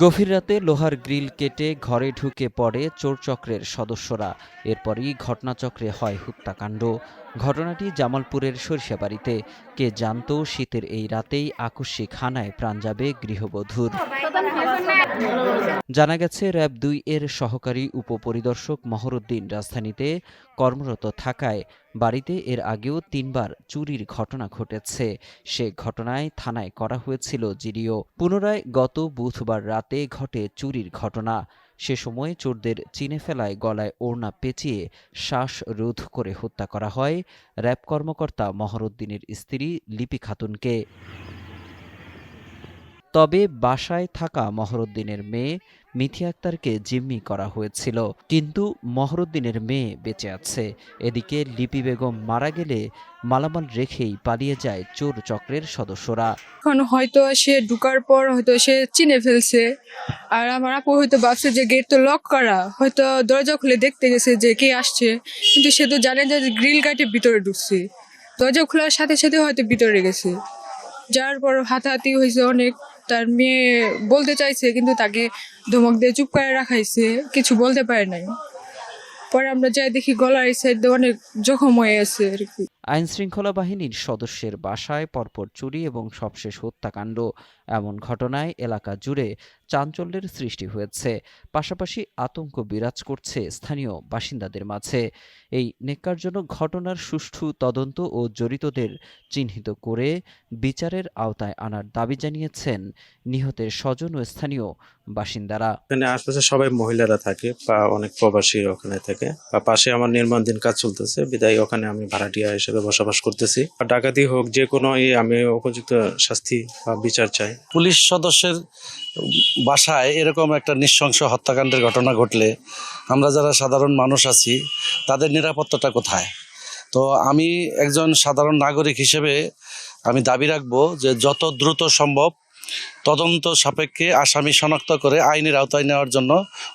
গভীর রাতে লোহার গ্রিল কেটে ঘরে ঢুকে পড়ে চোরচক্রের সদস্যরা। এরপরই ঘটনাচক্রে হয় হত্যাকাণ্ড। ঘটনাটি জামালপুরের সরিষাবাড়িতে। কে জানত শীতের এই রাতেই আকস্মিক হানায় প্রাণ যাবে গৃহবধূর। জানা গেছে র‍্যাব ২ এর সহকারী উপপরিদর্শক মহরউদ্দিন রাজধানীতে কর্মরত থাকায় বাড়িতে এর আগেও ৩ বার চুরির ঘটনা ঘটেছে। সে ঘটনায় থানায় করা হয়েছিল জিডিও। পুনরায় গত বুধবার রাতে ঘটে চুরির ঘটনা। সে সময় চোরদের চিনে ফেলায় গলায় ওড়না পেঁচিয়ে শ্বাসরোধ করে হত্যা করা হয় র‍্যাব কর্মকর্তা মহরউদ্দিনের স্ত্রী লিপি খাতুনকে। তবে বাসায় থাকা মহরউদ্দিনের মেয়ে মিথি আক্তারকে জিম্মি করা হয়েছিল, কিন্তু মহরউদ্দিনের মেয়ে বেঁচে আছে। এদিকে লিপি বেগম মারা গেলে মালামাল রেখেই পালিয়ে যায় চোর চক্রের সদস্যরা। এখন হয়তো সে ঢুকার পর হয়তো সে চিনে ফেলছে, আর আমার আপু হয়তো ভাবছে যে গেট তো লক করা, হয়তো দরজা খুলে দেখতে গেছে যে কে আসছে, কিন্তু সে তো জানে যে গ্রিল কাটে ভিতরে ঢুকছে। দরজা খোলার সাথে সাথে হয়তো ভিতরে গেছে, যার পর হাতাহাতি হয়েছে অনেক। তার মেয়ে বলতে চাইছে কিন্তু তাকে ধমক দিয়ে চুপ করে রাখাইছে, কিছু বলতে পারে নাই। পরে আমরা যাই দেখি গলার এই সাইড দিয়ে অনেক জখম হয়ে আছে আর কি। আইনশৃঙ্খলা বাহিনীর সদস্যের বাসায় পরপর চুরি এবং সবশেষ হত্যাকাণ্ড। এমন ঘটনায় এলাকা জুড়ে চাঞ্চল্যের সৃষ্টি হয়েছে, পাশাপাশি আতঙ্ক বিরাজ করছে স্থানীয় বাসিন্দাদের মাঝে। এই ন্যাক্কারজনক ঘটনার সুষ্ঠু তদন্ত ও জড়িতদের চিহ্নিত করে বিচারের আওতায় আনার দাবি জানিয়েছেন নিহতের স্বজন ও স্থানীয় বাসিন্দারা। এখানে আশপাশে সবাই মহিলারা থাকে বা অনেক প্রবাসী ওখানে থাকে, বা পাশে আমার নির্মাণাধীন কাজ চলতেছে, বিদায় ওখানে আমি ভাড়াটিয়া হিসেবে বসবাস করতেছি। ডাকাতি হোক যে কোনো আমি উপযুক্ত শাস্তি বা বিচার চাই। পুলিশ সদস্যের বাসায় এরকম একটা নৃশংস হত্যাকাণ্ডের ঘটনা ঘটলে আমরা যারা সাধারণ মানুষ আছি তাদের নিরাপত্তাটা কোথায়? তো আমি একজন সাধারণ নাগরিক হিসেবে আমি দাবি রাখবো যে যত দ্রুত সম্ভব তদন্ত সাপেক্ষে আসামি শনাক্ত করে আইনের আওতায় নেওয়ার জন্য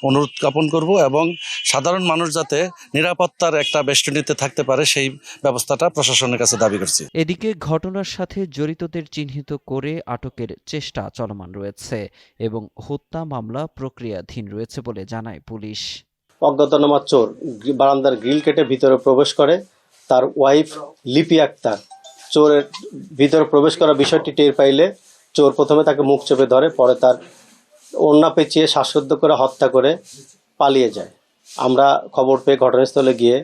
অনুরোধ জ্ঞাপন করব, এবং সাধারণ মানুষ যাতে নিরাপত্তার একটা বেষ্টনীতে থাকতে পারে সেই ব্যবস্থাটা প্রশাসনের কাছে দাবি করছি। এদিকে ঘটনার সাথে জড়িতদের চিহ্নিত করে আটকের চেষ্টা চলমান রয়েছে এবং হত্যা মামলা প্রক্রিয়াধীন রয়েছে বলে জানায় পুলিশ। অজ্ঞাতনামা চোর বারান্দার গ্রিল কেটে ভিতরে প্রবেশ করে। তার ওয়াইফ লিপি আক্তার চোরের ভিতরে প্রবেশ করা বিষয়টি টের পাইলে চোর প্রথমে তাকে মুখ চেপে ধরে, পরে তার ওড়না পেঁচিয়ে শ্বাসরোধ করে হত্যা করে পালিয়ে যায়। আমরা খবর পেয়ে ঘটনাস্থলে গিয়ে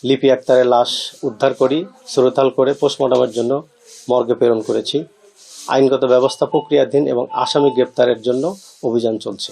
লিপি আক্তারের লাশ উদ্ধার করি, সুরতাল করে পোস্টমর্টমের জন্য মর্গে প্রেরণ করেছি। আইনগত ব্যবস্থা প্রক্রিয়াধীন এবং আসামি গ্রেপ্তারের জন্য অভিযান চলছে।